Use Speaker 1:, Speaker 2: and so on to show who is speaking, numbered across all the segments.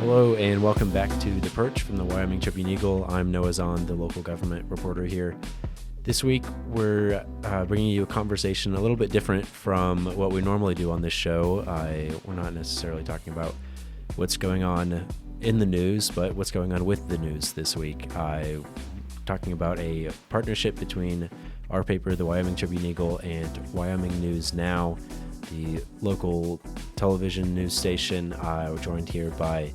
Speaker 1: Hello and welcome back to The Perch from the Wyoming Tribune Eagle. I'm Noah Zahn, the local government reporter here. This week we're bringing you a conversation a little bit different from what we normally do on this show. We're not necessarily talking about what's going on in the news, but what's going on with the news this week. Talking about a partnership between our paper, the Wyoming Tribune Eagle, and Wyoming News Now, the local television news station. We're joined here by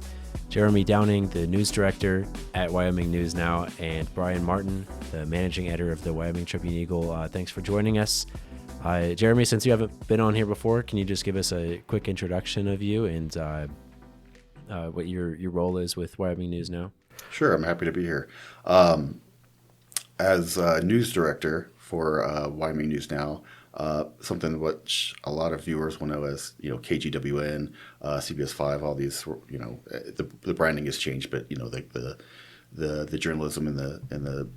Speaker 1: Jeremy Downing, the news director at Wyoming News Now, and Brian Martin, the managing editor of the Wyoming Tribune Eagle. Thanks for joining us. Jeremy, since you haven't been on here before, can you just give us a quick introduction of you and what your role is with Wyoming News Now?
Speaker 2: Sure, I'm happy to be here. As news director for Wyoming News Now, something which a lot of viewers will know as, KGWN, CBS 5, all these, the branding has changed, but the journalism and the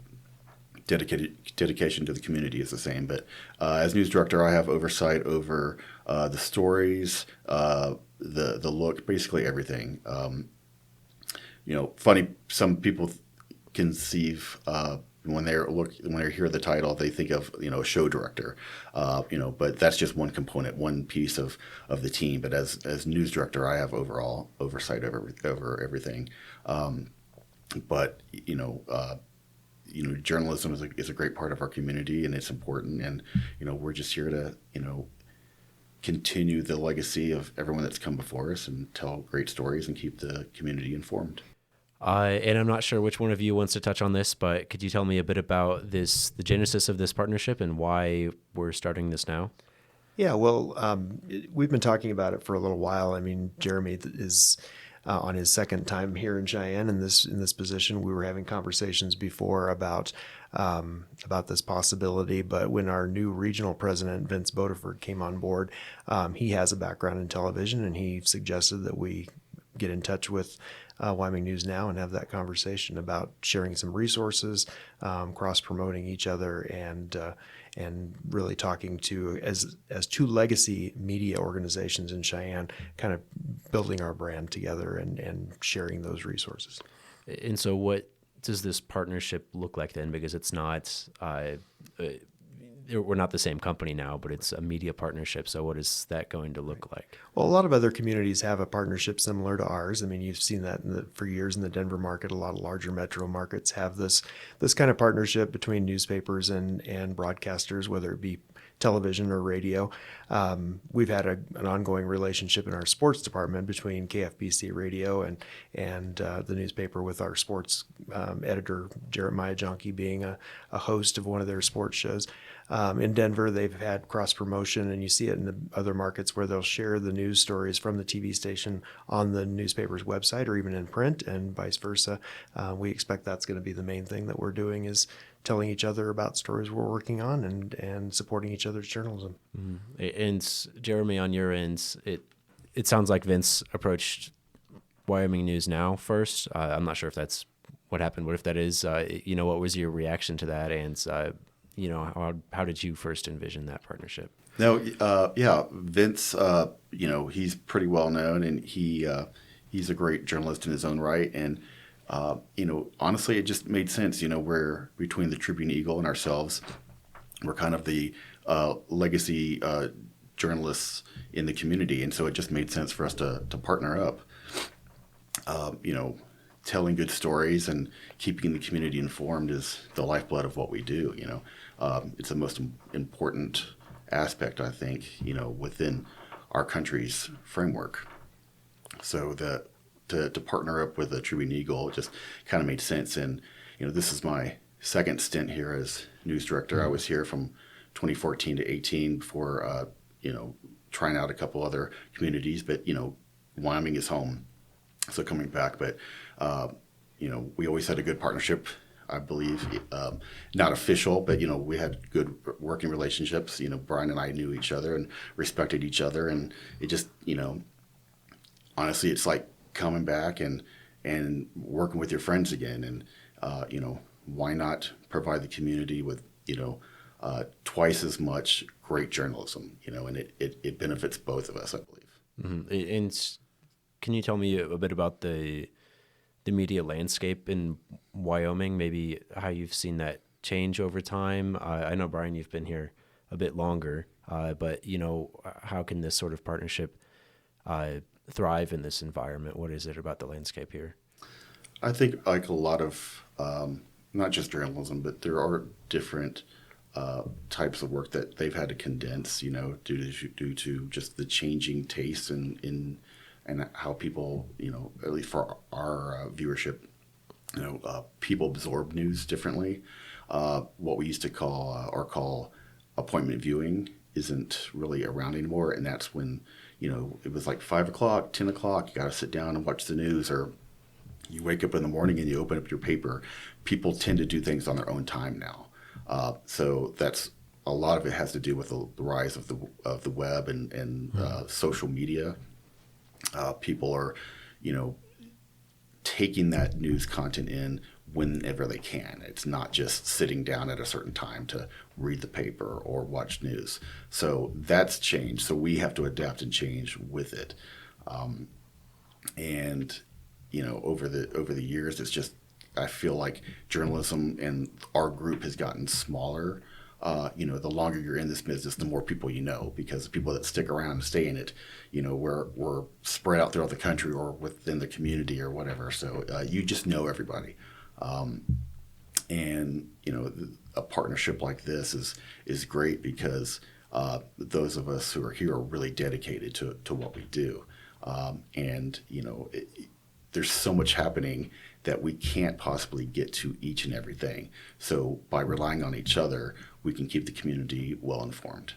Speaker 2: dedication to the community is the same. But as news director, I have oversight over the stories, the look, basically everything. Funny, some people conceive when they hear the title, they think of a show director, but that's just one component, one piece of the team. But as news director, I have overall oversight over everything. But journalism is a great part of our community, and it's important. And we're just here to continue the legacy of everyone that's come before us and tell great stories and keep the community informed.
Speaker 1: And I'm not sure which one of you wants to touch on this, but could you tell me a bit about the genesis of this partnership and why we're starting this now?
Speaker 3: Yeah, well, we've been talking about it for a little while. I mean, Jeremy is on his second time here in Cheyenne in this position. We were having conversations before about this possibility, but when our new regional president, Vince Bodiford, came on board, he has a background in television, and he suggested that we get in touch with Wyoming News Now and have that conversation about sharing some resources, cross-promoting each other, and really talking to as two legacy media organizations in Cheyenne, kind of building our brand together and sharing those resources.
Speaker 1: And so, what does this partnership look like then? Because it's not. We're not the same company now, but it's a media partnership. So what is that going to look like?
Speaker 3: Well, a lot of other communities have a partnership similar to ours. I mean, you've seen that for years in the Denver market. A lot of larger metro markets have this kind of partnership between newspapers and broadcasters, whether it be television or radio. We've had an ongoing relationship in our sports department between KFBC Radio and the newspaper, with our sports editor, Jeremiah Jonke, being a host of one of their sports shows. In Denver, they've had cross-promotion, and you see it in the other markets where they'll share the news stories from the TV station on the newspaper's website or even in print, and vice versa. We expect that's going to be the main thing that we're doing, is telling each other about stories we're working on and supporting each other's journalism.
Speaker 1: Mm-hmm. And Jeremy, on your end, it sounds like Vince approached Wyoming News Now first. I'm not sure if that's what happened. What if that is? What was your reaction to that? And how did you first envision that partnership?
Speaker 2: No, Vince, he's pretty well known, and he's a great journalist in his own right. And, honestly, it just made sense. We're between the Tribune Eagle and ourselves. We're kind of the legacy journalists in the community. And so it just made sense for us to partner up, telling good stories and keeping the community informed is the lifeblood of what we do. It's the most important aspect, I think, within our country's framework. So to partner up with the Tribune Eagle just kind of made sense. And, this is my second stint here as news director. I was here from 2014 to 18 before, trying out a couple other communities, but, Wyoming is home. So coming back, but, we always had a good partnership, I believe, not official, but, we had good working relationships. Brian and I knew each other and respected each other. And it just, honestly, it's like coming back and working with your friends again. And, why not provide the community with, twice as much great journalism, and it benefits both of us, I believe.
Speaker 1: Mm-hmm. And can you tell me a bit about the media landscape in Wyoming, maybe how you've seen that change over time? I know, Brian, you've been here a bit longer, but, how can this sort of partnership thrive in this environment? What is it about the landscape here?
Speaker 2: I think like a lot of, not just journalism, but there are different types of work that they've had to condense, due to just the changing tastes and how people, at least for our viewership, people absorb news differently. What we used to call appointment viewing isn't really around anymore, and that's when it was like 5 o'clock, 10 o'clock. You got to sit down and watch the news, or you wake up in the morning and you open up your paper. People tend to do things on their own time now. So that's a lot of it has to do with the rise of the web and social media. People are, taking that news content in whenever they can. It's not just sitting down at a certain time to read the paper or watch news. So that's changed. So we have to adapt and change with it. And over the years, it's just, I feel like journalism and our group has gotten smaller. The longer you're in this business, the more people because the people that stick around and stay in it, we're spread out throughout the country or within the community or whatever. So you just know everybody. And a partnership like this is great because those of us who are here are really dedicated to what we do. There's so much happening that we can't possibly get to each and everything. So by relying on each other, we can keep the community well informed.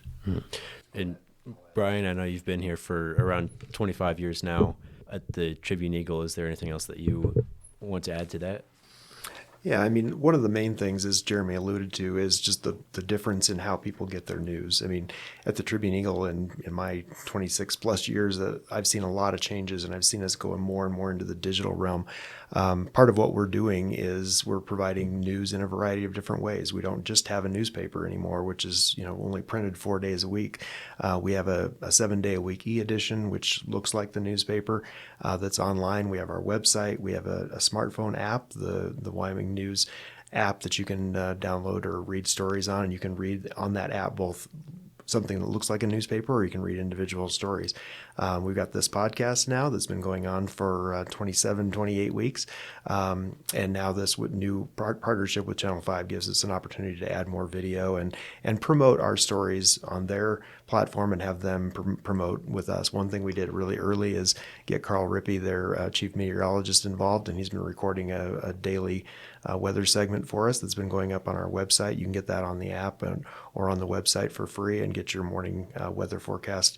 Speaker 1: And Brian, I know you've been here for around 25 years now at the Tribune Eagle. Is there anything else that you want to add to that?
Speaker 3: Yeah, I mean, one of the main things, as Jeremy alluded to, is just the difference in how people get their news. I mean, at the Tribune Eagle, in my 26 plus years, I've seen a lot of changes, and I've seen us going more and more into the digital realm. Part of what we're doing is we're providing news in a variety of different ways. We don't just have a newspaper anymore, which is only printed 4 days a week. We have a 7-day-a-week e-edition, which looks like the newspaper, that's online. We have our website. We have a smartphone app, the Wyoming News app that you can download or read stories on, and you can read on that app both something that looks like a newspaper, or you can read individual stories. We've got this podcast now that's been going on for 27, 28 weeks. And now this new partnership with Channel 5 gives us an opportunity to add more video and promote our stories on their platform and have them promote with us. One thing we did really early is get Carl Rippey, their chief meteorologist, involved, and he's been recording a daily weather segment for us that's been going up on our website. You can get that on the app or on the website for free and get your morning weather forecast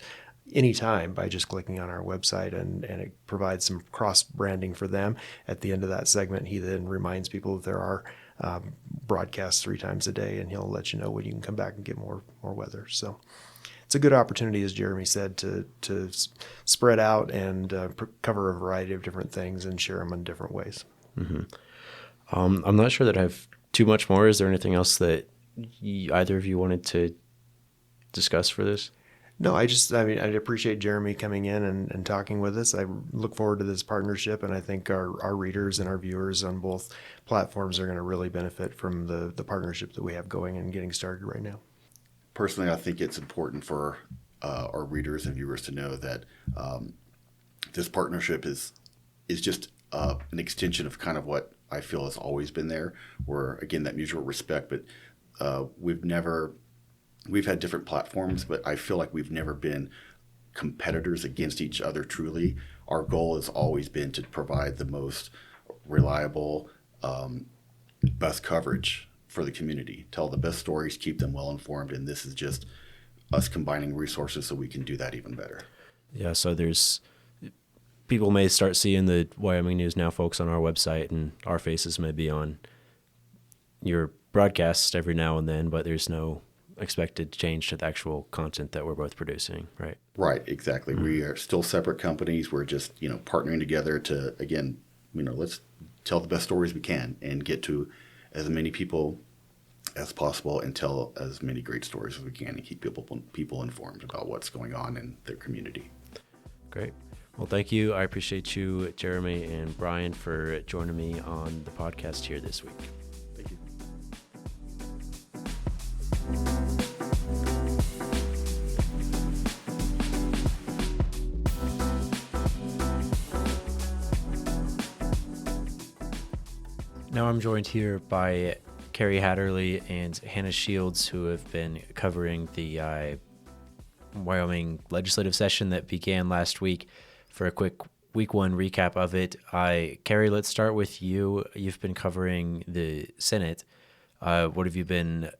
Speaker 3: anytime by just clicking on our website, and it provides some cross branding for them. At the end of that segment, he then reminds people that there are broadcasts 3 times a day, and he'll let you know when you can come back and get more weather. So it's a good opportunity, as Jeremy said, to spread out and cover a variety of different things and share them in different ways.
Speaker 1: Mm-hmm. I'm not sure that I have too much more. Is there anything else that either of you wanted to discuss for this?
Speaker 3: No, I appreciate Jeremy coming in and talking with us. I look forward to this partnership, and I think our readers and our viewers on both platforms are going to really benefit from the partnership that we have going and getting started right now.
Speaker 2: Personally, I think it's important for our readers and viewers to know that this partnership is just an extension of kind of what I feel has always been there, where, again, that mutual respect, but we've had different platforms, but I feel like we've never been competitors against each other truly. Our goal has always been to provide the most reliable, best coverage for the community, tell the best stories, keep them well informed, and this is just us combining resources so we can do that even better.
Speaker 1: Yeah, so people may start seeing the Wyoming News Now folks on our website, and our faces may be on your broadcasts every now and then, but there's no expected change to the actual content that we're both producing, right?
Speaker 2: Right, exactly. Mm-hmm. We are still separate companies. We're just, partnering together to, again, let's tell the best stories we can and get to as many people as possible and tell as many great stories as we can and keep people informed about what's going on in their community.
Speaker 1: Great. Well, thank you. I appreciate you, Jeremy and Brian, for joining me on the podcast here this week.
Speaker 2: Thank you.
Speaker 1: Now I'm joined here by Carrie Haderlie and Hannah Shields, who have been covering the Wyoming legislative session that began last week. For a quick week one recap of it, Carrie, let's start with you. You've been covering the Senate. What have you been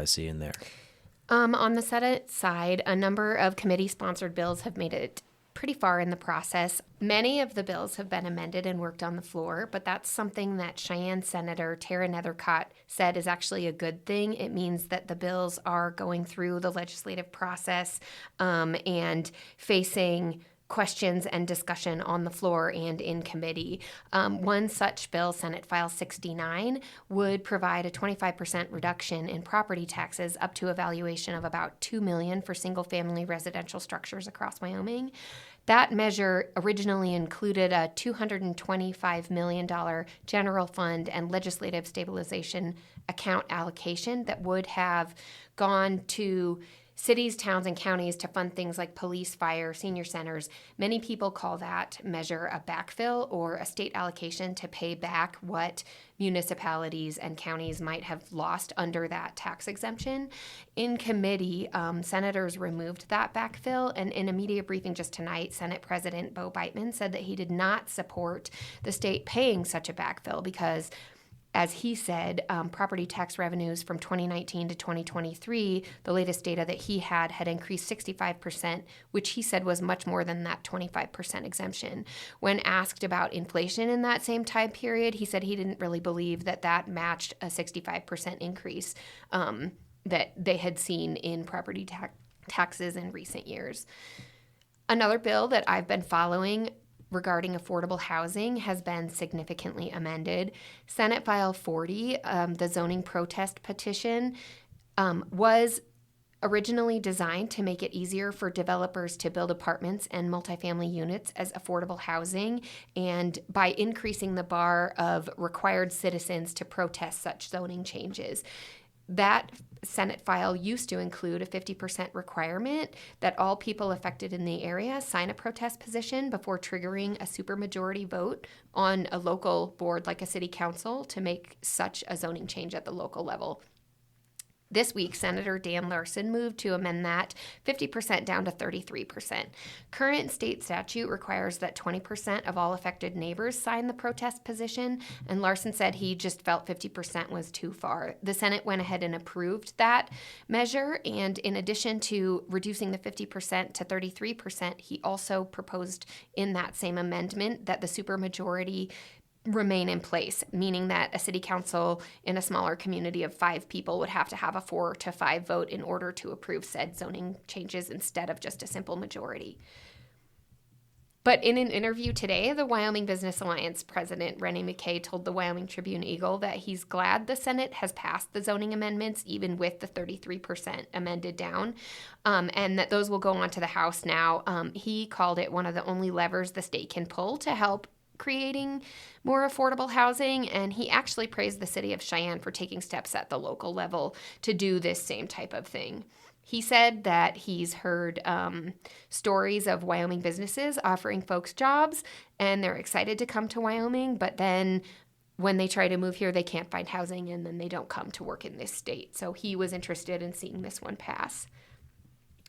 Speaker 1: seeing there?
Speaker 4: On the Senate side, a number of committee-sponsored bills have made it pretty far in the process. Many of the bills have been amended and worked on the floor, but that's something that Cheyenne Senator Tara Nethercott said is actually a good thing. It means that the bills are going through the legislative process and facing questions and discussion on the floor and in committee. One such bill, Senate File 69, would provide a 25% reduction in property taxes up to a valuation of about $2 million for single-family residential structures across Wyoming. That measure originally included a $225 million general fund and legislative stabilization account allocation that would have gone to cities, towns, and counties to fund things like police, fire, senior centers. Many people call that measure a backfill or a state allocation to pay back what municipalities and counties might have lost under that tax exemption. In committee, senators removed that backfill, and in a media briefing just tonight, Senate President Bo Beitman said that he did not support the state paying such a backfill because, as he said, property tax revenues from 2019 to 2023, the latest data that he had increased 65%, which he said was much more than that 25% exemption. When asked about inflation in that same time period, he said he didn't really believe that that matched a 65% increase that they had seen in property taxes in recent years. Another bill that I've been following regarding affordable housing has been significantly amended. Senate File 40, the zoning protest petition, was originally designed to make it easier for developers to build apartments and multifamily units as affordable housing, and by increasing the bar of required citizens to protest such zoning changes. That Senate file used to include a 50% requirement that all people affected in the area sign a protest petition before triggering a supermajority vote on a local board like a city council to make such a zoning change at the local level. This week, Senator Dan Larson moved to amend that 50% down to 33%. Current state statute requires that 20% of all affected neighbors sign the protest petition, and Larson said he just felt 50% was too far. The Senate went ahead and approved that measure, and in addition to reducing the 50% to 33%, he also proposed in that same amendment that the supermajority remain in place, meaning that a city council in a smaller community of 5 people would have to have a 4 to 5 vote in order to approve said zoning changes instead of just a simple majority. But in an interview today, the Wyoming Business Alliance president, Renee McKay, told the Wyoming Tribune-Eagle that he's glad the Senate has passed the zoning amendments, even with the 33% amended down, and that those will go on to the House now. He called it one of the only levers the state can pull to help creating more affordable housing, and he actually praised the city of Cheyenne for taking steps at the local level to do this same type of thing. He said that he's heard stories of Wyoming businesses offering folks jobs, and they're excited to come to Wyoming, but then when they try to move here, they can't find housing, and then they don't come to work in this state. So he was interested in seeing this one pass.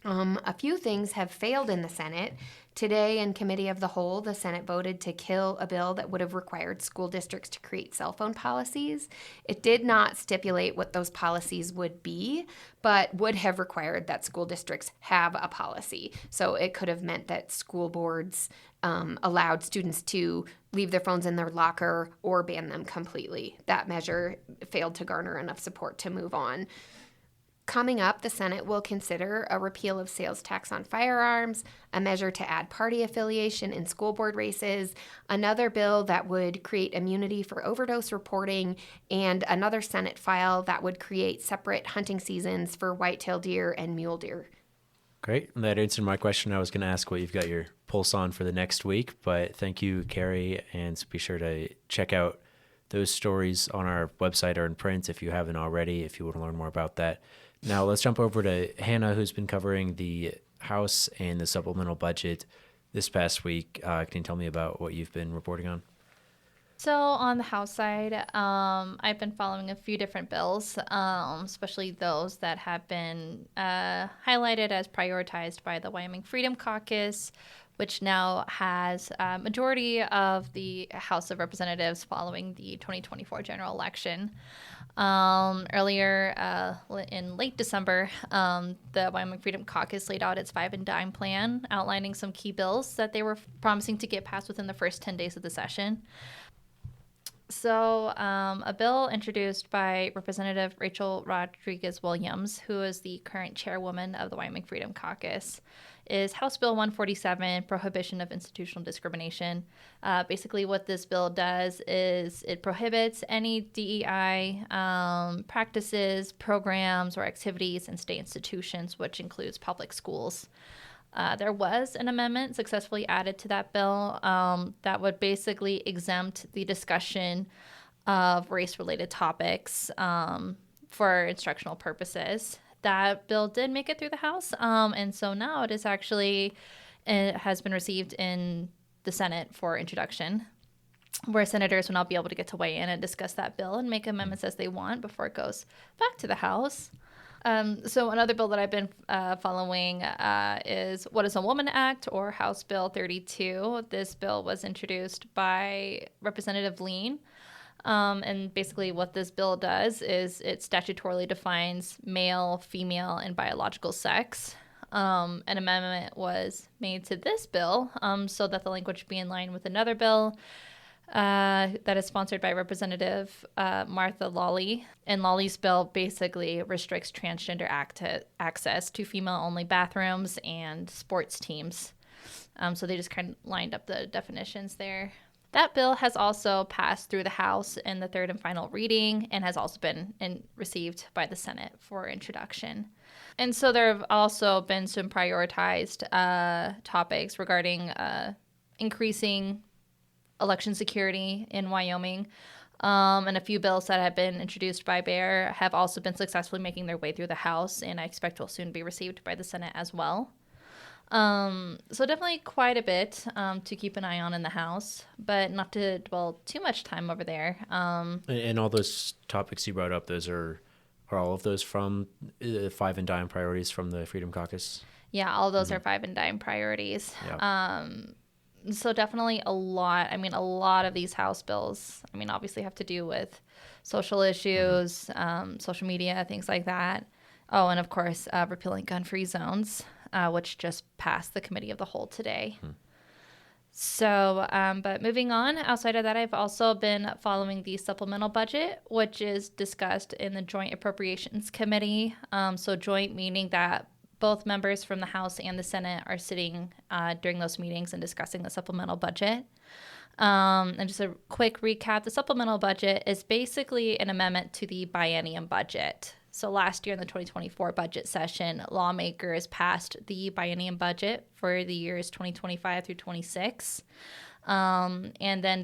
Speaker 4: A few things have failed in the Senate. Today, in Committee of the Whole, the Senate voted to kill a bill that would have required school districts to create cell phone policies. It did not stipulate what those policies would be, but would have required that school districts have a policy. So it could have meant that school boards allowed students to leave their phones in their locker or ban them completely. That measure failed to garner enough support to move on. Coming up, the Senate will consider a repeal of sales tax on firearms, a measure to add party affiliation in school board races, another bill that would create immunity for overdose reporting, and another Senate file that would create separate hunting seasons for white-tailed deer and mule deer.
Speaker 1: Great. That answered my question. I was going to ask what you've got your pulse on for the next week, but thank you, Carrie. And be sure to check out those stories on our website or in print if you haven't already, if you want to learn more about that. Now let's jump over to Hannah, who's been covering the House and the supplemental budget this past week. Can you tell me about what you've been reporting on?
Speaker 5: So on the House side, I've been following a few different bills, especially those that have been highlighted as prioritized by the Wyoming Freedom Caucus, which now has a majority of the House of Representatives following the 2024 general election. Earlier in late December, the Wyoming Freedom Caucus laid out its 5 and dime plan, outlining some key bills that they were promising to get passed within the first 10 days of the session. So a bill introduced by Representative Rachel Rodriguez-Williams, who is the current chairwoman of the Wyoming Freedom Caucus, is House Bill 147, Prohibition of Institutional Discrimination. Basically what this bill does is it prohibits any DEI practices, programs, or activities in state institutions, which includes public schools. There was an amendment successfully added to that bill that would basically exempt the discussion of race-related topics for instructional purposes. That bill did make it through the House, and so now it has been received in the Senate for introduction, where senators will now be able to get to weigh in and discuss that bill and make amendments as they want before it goes back to the House. So another bill that I've been following is What is a Woman Act, or House Bill 32. This bill was introduced by Representative Lean. And basically what this bill does is it statutorily defines male, female, and biological sex. An amendment was made to this bill so that the language be in line with another bill that is sponsored by Representative Martha Lawley. And Lawley's bill basically restricts transgender access to female-only bathrooms and sports teams. So they just kind of lined up the definitions there. That bill has also passed through the House in the third and final reading and has also been received by the Senate for introduction. And so there have also been some prioritized topics regarding increasing election security in Wyoming. And a few bills that have been introduced by Bear have also been successfully making their way through the House, and I expect will soon be received by the Senate as well. So definitely quite a bit to keep an eye on in the House, but not to dwell too much time over there.
Speaker 1: And all those topics you brought up, those are all of those from 5 and dime priorities from the Freedom Caucus?
Speaker 5: Yeah, all those are 5 and dime priorities.
Speaker 1: Yeah.
Speaker 5: So definitely a lot. I mean, a lot of these House bills, obviously have to do with social issues, social media, things like that. Oh, and of course, repealing gun-free zones, which just passed the Committee of the Whole today. So, but moving on, outside of that, I've also been following the supplemental budget, which is discussed in the Joint Appropriations Committee. So joint meaning that both members from the House and the Senate are sitting during those meetings and discussing the supplemental budget. And just a quick recap, the supplemental budget is basically an amendment to the biennium budget. So last year in the 2024 budget session, lawmakers passed the biennium budget for the years 2025 through 26. And then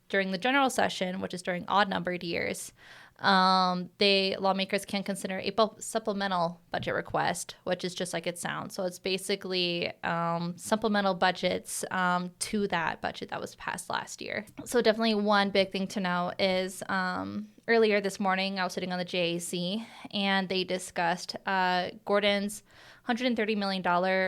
Speaker 5: during the general session, which is during odd-numbered years, lawmakers can consider a supplemental budget request, which is just like it sounds. So it's basically supplemental budgets to that budget that was passed last year. So definitely one big thing to know is earlier this morning, I was sitting on the JAC, and they discussed Gordon's $130 million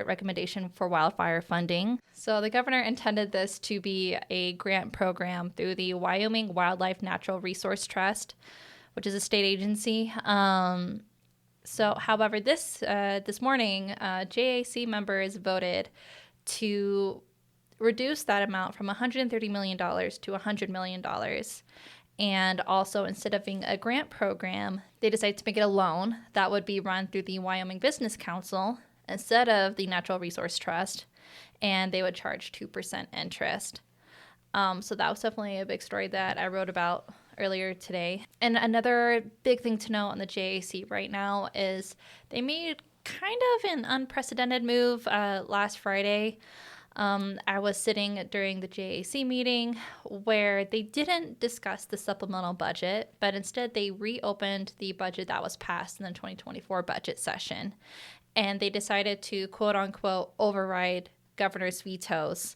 Speaker 5: recommendation for wildfire funding. So the governor intended this to be a grant program through the Wyoming Wildlife Natural Resource Trust, which is a state agency. However, this morning, JAC members voted to reduce that amount from $130 million to $100 million. And also, instead of being a grant program, they decided to make it a loan that would be run through the Wyoming Business Council instead of the Natural Resource Trust, and they would charge 2% interest. So that was definitely a big story that I wrote about earlier today. And another big thing to know on the JAC right now is they made kind of an unprecedented move. Last Friday, I was sitting during the JAC meeting where they didn't discuss the supplemental budget, but instead they reopened the budget that was passed in the 2024 budget session. And they decided to, quote unquote, override governor's vetoes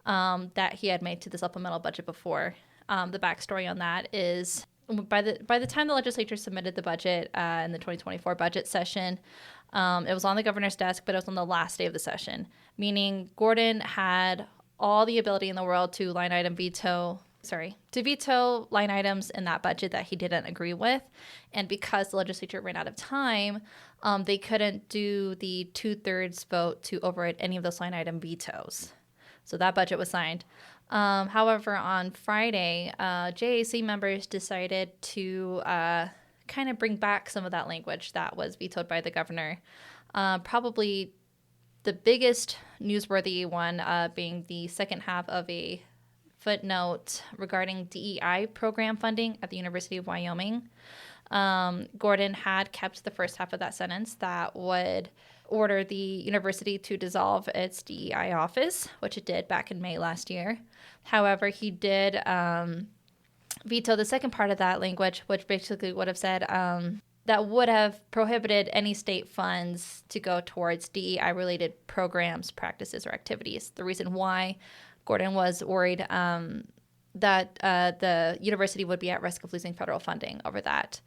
Speaker 5: that he had made to the supplemental budget before. The backstory on that is by the time the legislature submitted the budget in the 2024 budget session, it was on the governor's desk, but it was on the last day of the session, meaning Gordon had all the ability in the world to veto line items in that budget that he didn't agree with. And because the legislature ran out of time, they couldn't do the 2/3 vote to override any of those line item vetoes. So that budget was signed. However, on Friday, JAC members decided to kind of bring back some of that language that was vetoed by the governor. Probably the biggest newsworthy one being the second half of a footnote regarding DEI program funding at the University of Wyoming. Gordon had kept the first half of that sentence that would order the university to dissolve its DEI office, which it did back in May last year. However, he did veto the second part of that language, which basically would have said that would have prohibited any state funds to go towards DEI-related programs, practices, or activities. The reason why Gordon was worried that the university would be at risk of losing federal funding over that.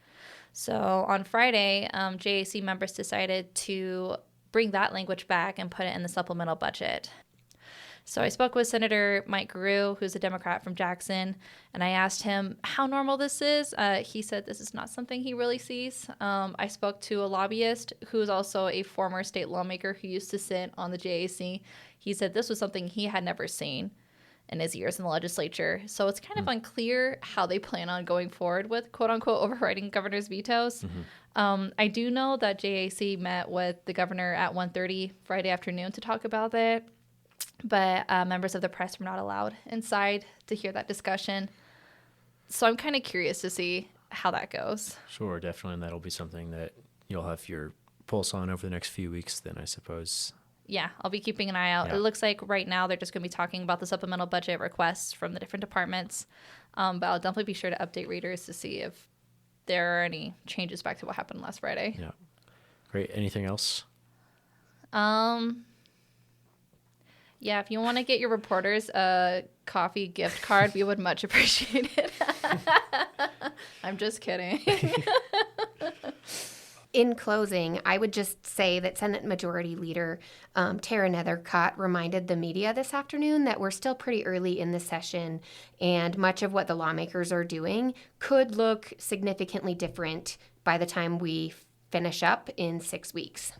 Speaker 5: So on Friday, JAC members decided to bring that language back and put it in the supplemental budget. So I spoke with Senator Mike Grew, who's a Democrat from Jackson, and I asked him how normal this is. He said this is not something he really sees. I spoke to a lobbyist who is also a former state lawmaker who used to sit on the JAC. He said this was something he had never seen in his years in the legislature. So it's kind of unclear how they plan on going forward with quote-unquote overriding governor's vetoes. I do know that JAC met with the governor at 1:30 Friday afternoon to talk about it, but members of the press were not allowed inside to hear that discussion. So I'm kind of curious to see how that goes.
Speaker 1: Sure, definitely. And that'll be something that you'll have your pulse on over the next few weeks then, I suppose.
Speaker 5: Yeah, I'll be keeping an eye out.
Speaker 1: Yeah.
Speaker 5: It looks like right now they're just going to be talking about the supplemental budget requests from the different departments. But I'll definitely be sure to update readers to see if there are any changes back to what happened last Friday.
Speaker 1: Yeah. Great. Anything else?
Speaker 5: Yeah, if you want to get your reporters a coffee gift card, we would much appreciate it. I'm just kidding.
Speaker 4: In closing, I would just say that Senate Majority Leader Tara Nethercott reminded the media this afternoon that we're still pretty early in the session, and much of what the lawmakers are doing could look significantly different by the time we finish up in 6 weeks.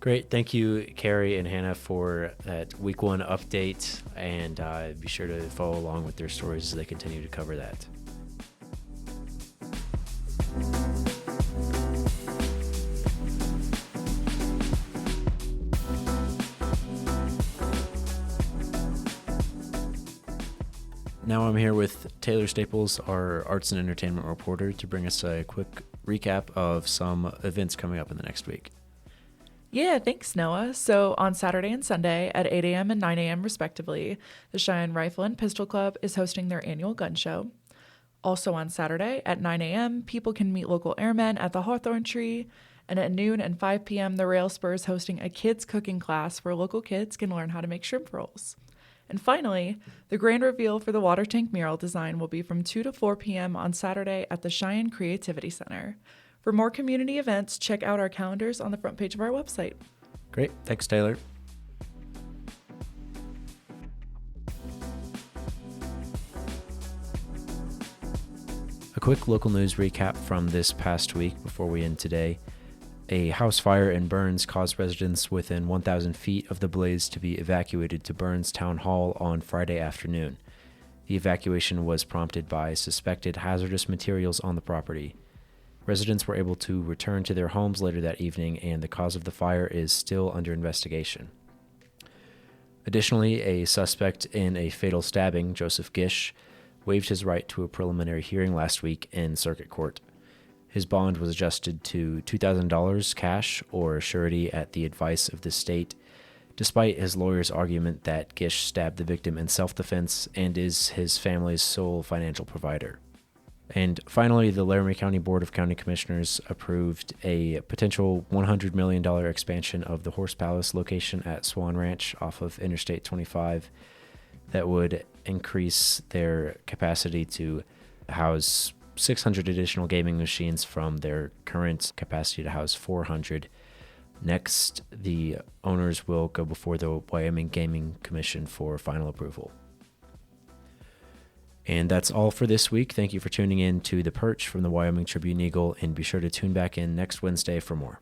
Speaker 1: Great. Thank you, Carrie and Hannah, for that week one update, and be sure to follow along with their stories as they continue to cover that. Now I'm here with Taylor Staples, our arts and entertainment reporter, to bring us a quick recap of some events coming up in the next week.
Speaker 6: Yeah, thanks, Noah. So on Saturday and Sunday at 8 a.m. and 9 a.m. respectively, the Cheyenne Rifle and Pistol Club is hosting their annual gun show. Also on Saturday at 9 a.m., people can meet local airmen at the Hawthorne Tree. And at noon and 5 p.m., the Rail Spur is hosting a kids cooking class where local kids can learn how to make shrimp rolls. And finally, the grand reveal for the water tank mural design will be from 2 to 4 p.m. on Saturday at the Cheyenne Creativity Center. For more community events, check out our calendars on the front page of our website.
Speaker 1: Great. Thanks, Taylor. A quick local news recap from this past week before we end today. A house fire in Burns caused residents within 1,000 feet of the blaze to be evacuated to Burns Town Hall on Friday afternoon. The evacuation was prompted by suspected hazardous materials on the property. Residents were able to return to their homes later that evening, and the cause of the fire is still under investigation. Additionally, a suspect in a fatal stabbing, Joseph Gish, waived his right to a preliminary hearing last week in circuit court. His bond was adjusted to $2,000 cash or surety at the advice of the state, despite his lawyer's argument that Gish stabbed the victim in self-defense and is his family's sole financial provider. And finally, the Laramie County Board of County Commissioners approved a potential $100 million expansion of the Horse Palace location at Swan Ranch off of Interstate 25 that would increase their capacity to house 600 additional gaming machines from their current capacity to house 400. Next, the owners will go before the Wyoming Gaming Commission for final approval. And that's all for this week. Thank you for tuning in to The Perch from the Wyoming Tribune Eagle, and be sure to tune back in next Wednesday for more.